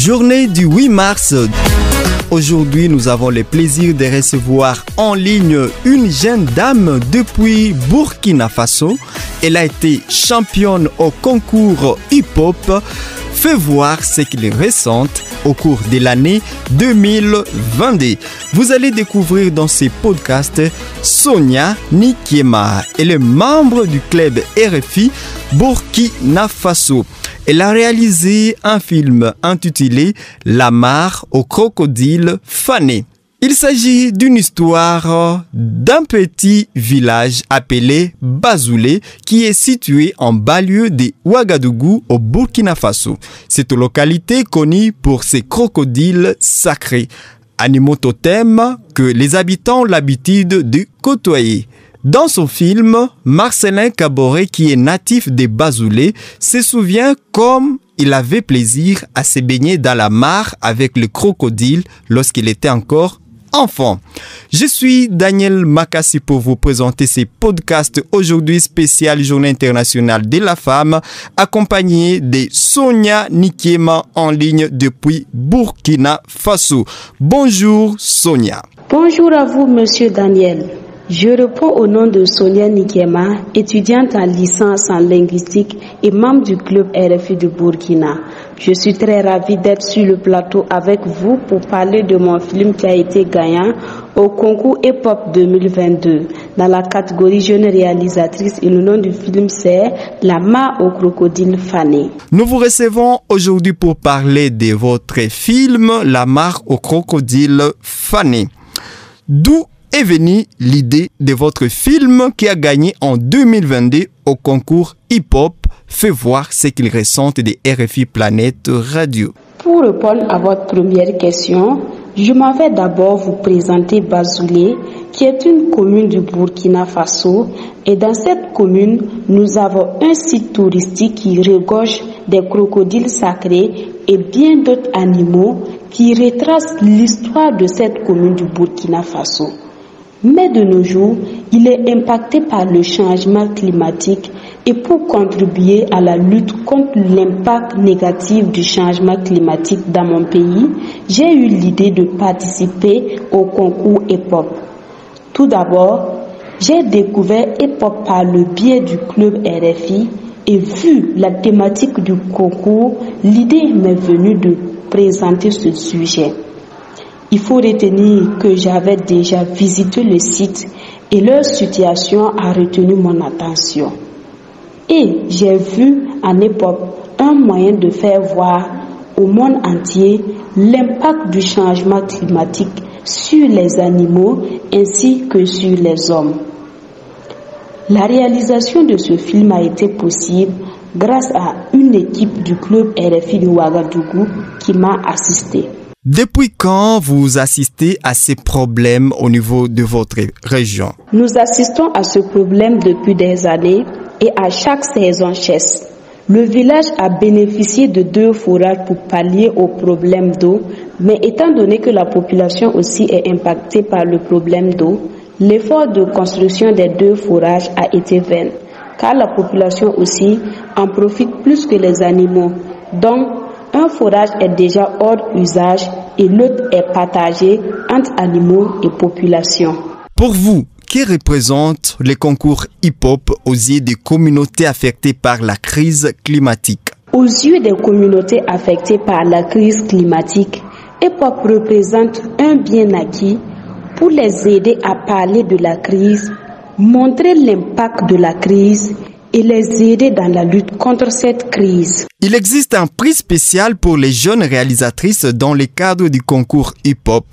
Journée du 8 mars. Aujourd'hui, nous avons le plaisir de recevoir en ligne une jeune dame depuis Burkina Faso. Elle a été championne au concours hip-hop. Fait voir ce qu'il ressent au cours de l'année 2022. Vous allez découvrir dans ces podcasts Sonia Nikiema. Elle est membre du club RFI Burkina Faso. Elle a réalisé un film intitulé La mare au crocodile fané. Il s'agit d'une histoire d'un petit village appelé Bazoulé qui est situé en banlieue de Ouagadougou au Burkina Faso. Cette localité connue pour ses crocodiles sacrés, animaux totems que les habitants ont l'habitude de côtoyer. Dans son film, Marcelin Caboret, qui est natif de Bazoulé, se souvient comme il avait plaisir à se baigner dans la mare avec le crocodile lorsqu'il était encore enfant. Je suis Daniel Makassi pour vous présenter ces podcasts aujourd'hui spécial Journée internationale de la femme, accompagné de Sonia Nikiema en ligne depuis Burkina Faso. Bonjour Sonia. Bonjour à vous Monsieur Daniel. Je réponds au nom de Sonia Nikiema, étudiante en licence en linguistique et membre du club RFI de Burkina. Je suis très ravie d'être sur le plateau avec vous pour parler de mon film qui a été gagnant au concours hip-hop 2022 dans la catégorie jeune réalisatrice et le nom du film c'est La mare au crocodile fané. Nous vous recevons aujourd'hui pour parler de votre film La mare au crocodile fané. D'où est venue l'idée de votre film qui a gagné en 2022 au concours hip-hop Fait voir ce qu'il ressent de RFI Planète Radio. Pour répondre à votre première question, je m'en vais d'abord vous présenter Bazoulé, qui est une commune du Burkina Faso. Et dans cette commune, nous avons un site touristique qui regorge des crocodiles sacrés et bien d'autres animaux qui retracent l'histoire de cette commune du Burkina Faso. Mais de nos jours, il est impacté par le changement climatique et pour contribuer à la lutte contre l'impact négatif du changement climatique dans mon pays, j'ai eu l'idée de participer au concours hip-hop. Tout d'abord, j'ai découvert hip-hop par le biais du club RFI et vu la thématique du concours, l'idée m'est venue de présenter ce sujet. Il faut retenir que j'avais déjà visité le site et leur situation a retenu mon attention. Et j'ai vu en hip-hop un moyen de faire voir au monde entier l'impact du changement climatique sur les animaux ainsi que sur les hommes. La réalisation de ce film a été possible grâce à une équipe du club RFI de Ouagadougou qui m'a assisté. Depuis quand vous assistez à ces problèmes au niveau de votre région? Nous assistons à ce problème depuis des années et à chaque saison chasse. Le village a bénéficié de 2 forages pour pallier au problème d'eau, mais étant donné que la population aussi est impactée par le problème d'eau, l'effort de construction des 2 forages a été vain, car la population aussi en profite plus que les animaux. Donc, un forage est déjà hors usage et l'autre est partagé entre animaux et population. Pour vous, que représente le concours hip-hop aux yeux des communautés affectées par la crise climatique? Aux yeux des communautés affectées par la crise climatique, hip-hop représente un bien acquis pour les aider à parler de la crise, montrer l'impact de la crise et les aider dans la lutte contre cette crise. Il existe un prix spécial pour les jeunes réalisatrices dans le cadre du concours hip-hop.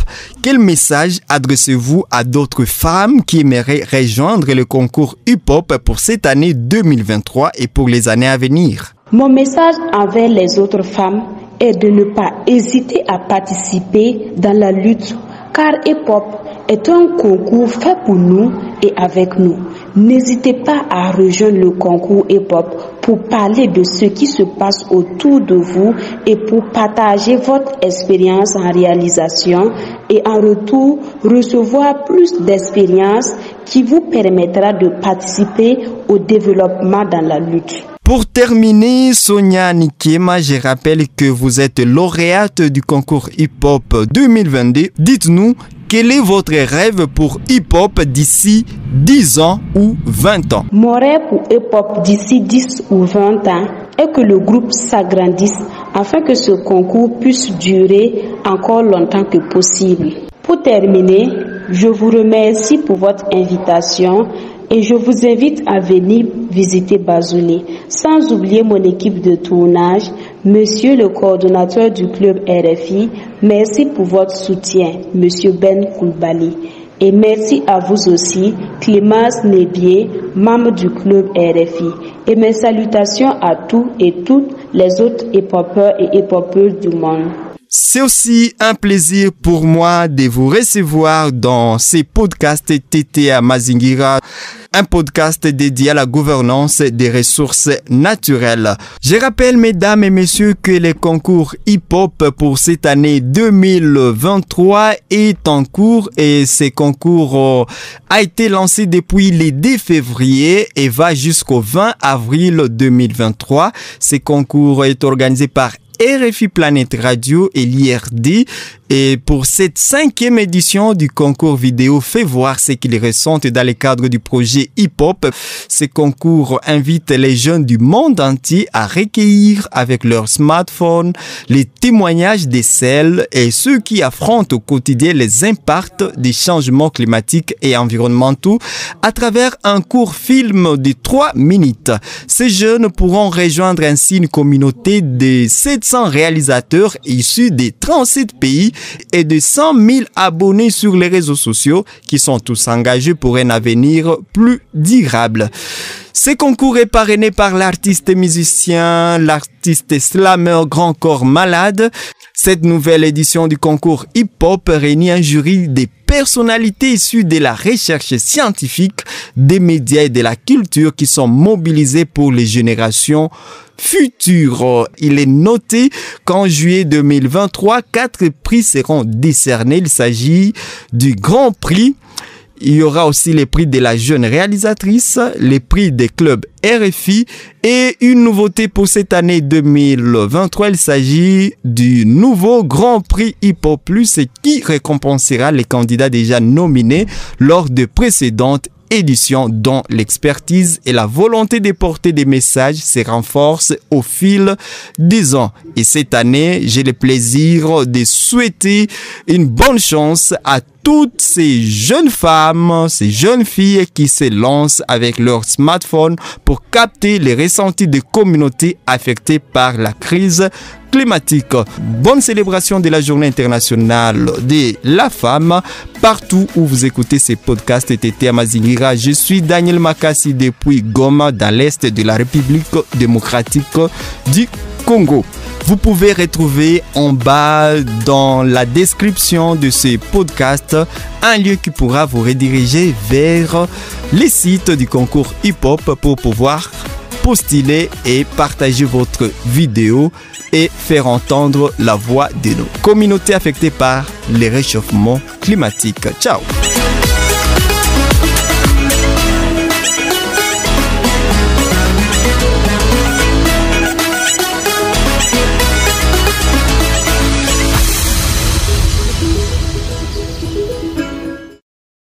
Quel message adressez-vous à d'autres femmes qui aimeraient rejoindre le concours hip-hop pour cette année 2023 et pour les années à venir? Mon message envers les autres femmes est de ne pas hésiter à participer dans la lutte, car hip-hop est un concours fait pour nous et avec nous. N'hésitez pas à rejoindre le concours hip-hop pour parler de ce qui se passe autour de vous et pour partager votre expérience en réalisation et en retour recevoir plus d'expérience qui vous permettra de participer au développement dans la lutte. Pour terminer, Sonia Nikema, je rappelle que vous êtes lauréate du concours hip-hop 2022. Dites-nous, quel est votre rêve pour hip-hop d'ici 10 ans ou 20 ans? Mon rêve pour hip-hop d'ici 10 ou 20 ans est que le groupe s'agrandisse afin que ce concours puisse durer encore longtemps que possible. Pour terminer, je vous remercie pour votre invitation et je vous invite à venir visiter Bazoulet. Sans oublier mon équipe de tournage, monsieur le coordonnateur du club RFI, merci pour votre soutien, monsieur Ben Koulbali. Et merci à vous aussi, Clémence Nébier, membre du club RFI. Et mes salutations à tous et toutes les autres hip-hopeurs et hip-hopeuses du monde. C'est aussi un plaisir pour moi de vous recevoir dans ces podcasts TT à Mazingira, un podcast dédié à la gouvernance des ressources naturelles. Je rappelle, mesdames et messieurs, que le concours hip-hop pour cette année 2023 est en cours et ce concours a été lancé depuis le 2 février et va jusqu'au 20 avril 2023. Ce concours est organisé par RFI Planète Radio et l'IRD. Et pour cette 5e édition du concours vidéo, fait voir ce qu'ils ressentent dans le cadre du projet hip-hop. Ce concours invite les jeunes du monde entier à recueillir avec leur smartphone les témoignages des celles et ceux qui affrontent au quotidien les impacts des changements climatiques et environnementaux à travers un court film de 3 minutes. Ces jeunes pourront rejoindre ainsi une communauté de 700 réalisateurs issus des 37 pays et de 100 000 abonnés sur les réseaux sociaux qui sont tous engagés pour un avenir plus durable. Ce concours est parrainé par l'artiste musicien, l'artiste slammer Grand Corps Malade. Cette nouvelle édition du concours hip-hop réunit un jury des personnalités issues de la recherche scientifique, des médias et de la culture qui sont mobilisées pour les générations futures. Il est noté qu'en juillet 2023, 4 prix seront décernés. Il s'agit du Grand Prix. Il y aura aussi les prix de la jeune réalisatrice, les prix des clubs RFI et une nouveauté pour cette année 2023. Il s'agit du nouveau Grand Prix Hip Hop Plus qui récompensera les candidats déjà nominés lors de précédentes éditions dont l'expertise et la volonté de porter des messages se renforcent au fil des ans. Et cette année, j'ai le plaisir de souhaiter une bonne chance à toutes ces jeunes femmes, ces jeunes filles qui se lancent avec leur smartphone pour capter les ressentis des communautés affectées par la crise climatique. Bonne célébration de la Journée internationale de la femme partout où vous écoutez ces podcasts TT à Mazingira. Je suis Daniel Makassi depuis Goma dans l'est de la République démocratique du Congo. Vous pouvez retrouver en bas dans la description de ce podcast un lieu qui pourra vous rediriger vers les sites du concours hip-hop pour pouvoir postuler et partager votre vidéo et faire entendre la voix de nos communautés affectées par les réchauffements climatiques. Ciao!